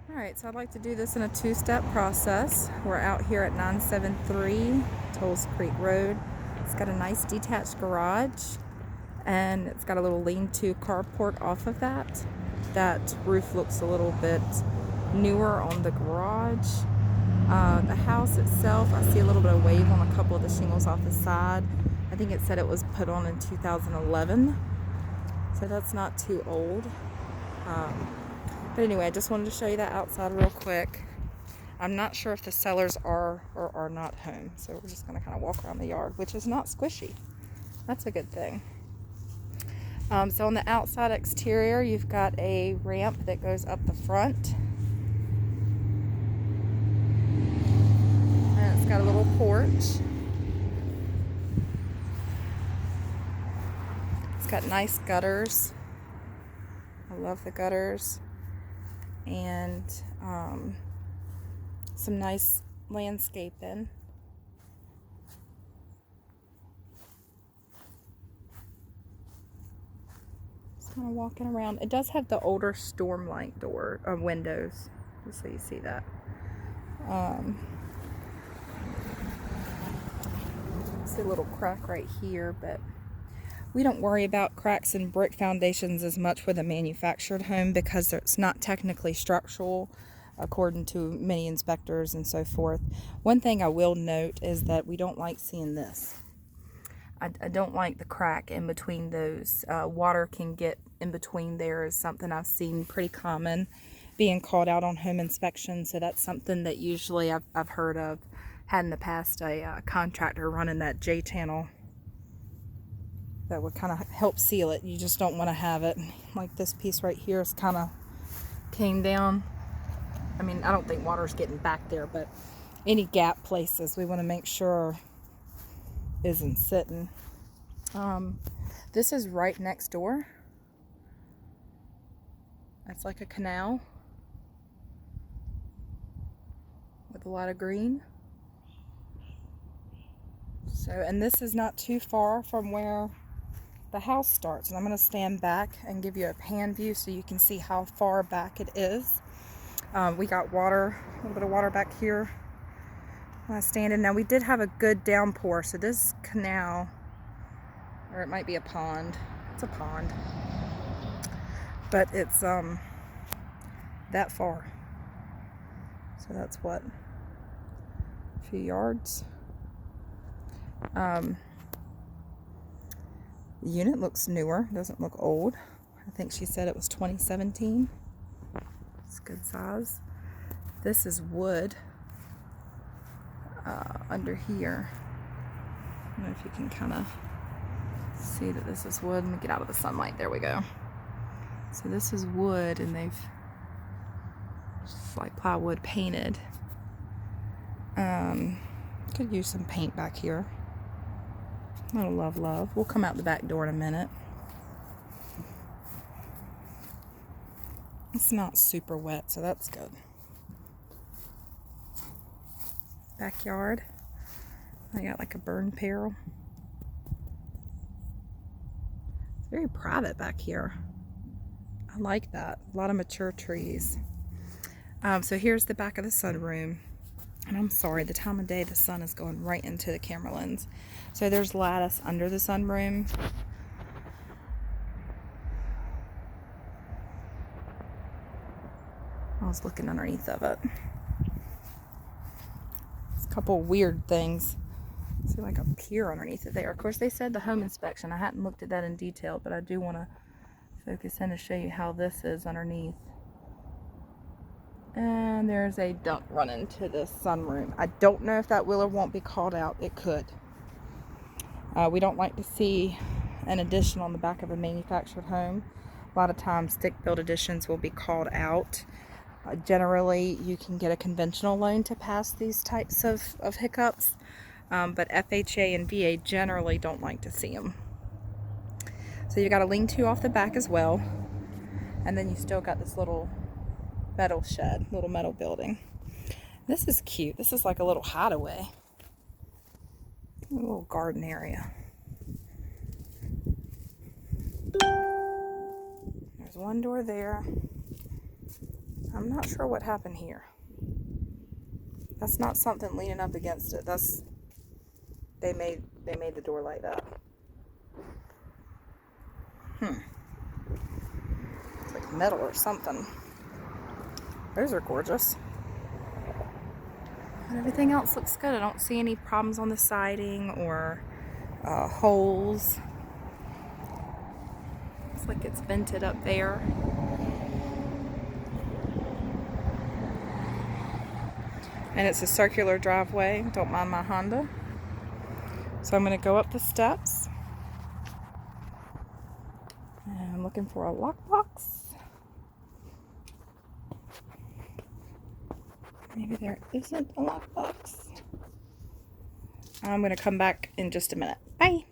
Alright, so I'd like to do this in a two-step process. We're out here at 973 Tulls Creek Road. It's got a nice detached garage and it's got a little lean-to carport off of that. That roof looks a little bit newer on the garage. The house itself, I see a little bit of wave on a couple of the shingles off the side. I think it said it was put on in 2011, so that's not too old. But anyway, I just wanted to show you that outside real quick. I'm not sure if the sellers are or are not home, so we're just going to kind of walk around the yard, which is not squishy. That's a good thing. So on the outside exterior, you've got a ramp that goes up the front. And it's got a little porch. It's got nice gutters. I love the gutters. And some nice landscaping. Just kind of walking around. It does have the older Stormlight door windows, just so you see that. See a little crack right here, but we don't worry about cracks in brick foundations as much with a manufactured home because it's not technically structural according to many inspectors and so forth. One thing I will note is that we don't like seeing this. I don't like the crack in between those. Water can get in between there is something I've seen pretty common being called out on home inspection. So that's something that usually I've heard of. Had in the past a contractor running that J channel that would kind of help seal it. You just don't want to have it like this piece right here is kind of came down. I mean, I don't think water's getting back there, but any gap places we want to make sure isn't sitting. This is right next door. It's like a canal with a lot of green. So, and this is not too far from where the house starts. And I'm going to stand back and give you a pan view so you can see how far back it is. We got water, a little bit of water back here when I stand in. Now we did have a good downpour, so this canal, or it might be a pond. It's a pond, but it's that far. So that's what, a few yards. The unit looks newer, doesn't look old. I think she said it was 2017. It's good size. This is wood under here. I don't know if you can kind of see that this is wood. Let me get out of the sunlight. There we go. So this is wood, and they've just like plywood painted. Could use some paint back here. Oh, love. We'll come out the back door in a minute. It's not super wet, so that's good. Backyard. I got like a burn barrel. It's very private back here. I like that. A lot of mature trees. So here's the back of the sunroom. And I'm sorry, the time of day the sun is going right into the camera lens. So there's lattice under the sunroom. I was looking underneath of it. There's a couple weird things. I see like a pier underneath it there. Of course, they said the home inspection. I hadn't looked at that in detail, but I do want to focus in to show you how this is underneath. And there's a duct running to the sunroom. I don't know if that will or won't be called out. It could. We don't like to see an addition on the back of a manufactured home. A lot of times stick-built additions will be called out. Generally, you can get a conventional loan to pass these types of hiccups, but FHA and VA generally don't like to see them. So you got a lean-to off the back as well, and then you still got this little metal shed, little metal building. This is cute. This is like a little hideaway. A little garden area. There's one door there. I'm not sure what happened here. That's not something leaning up against it. They made the door like that. It's like metal or something. Those are gorgeous. And everything else looks good. I don't see any problems on the siding or holes. Looks like it's vented up there. And it's a circular driveway. Don't mind my Honda. So I'm going to go up the steps. And I'm looking for a lockbox. Maybe there isn't a lockbox. I'm going to come back in just a minute. Bye.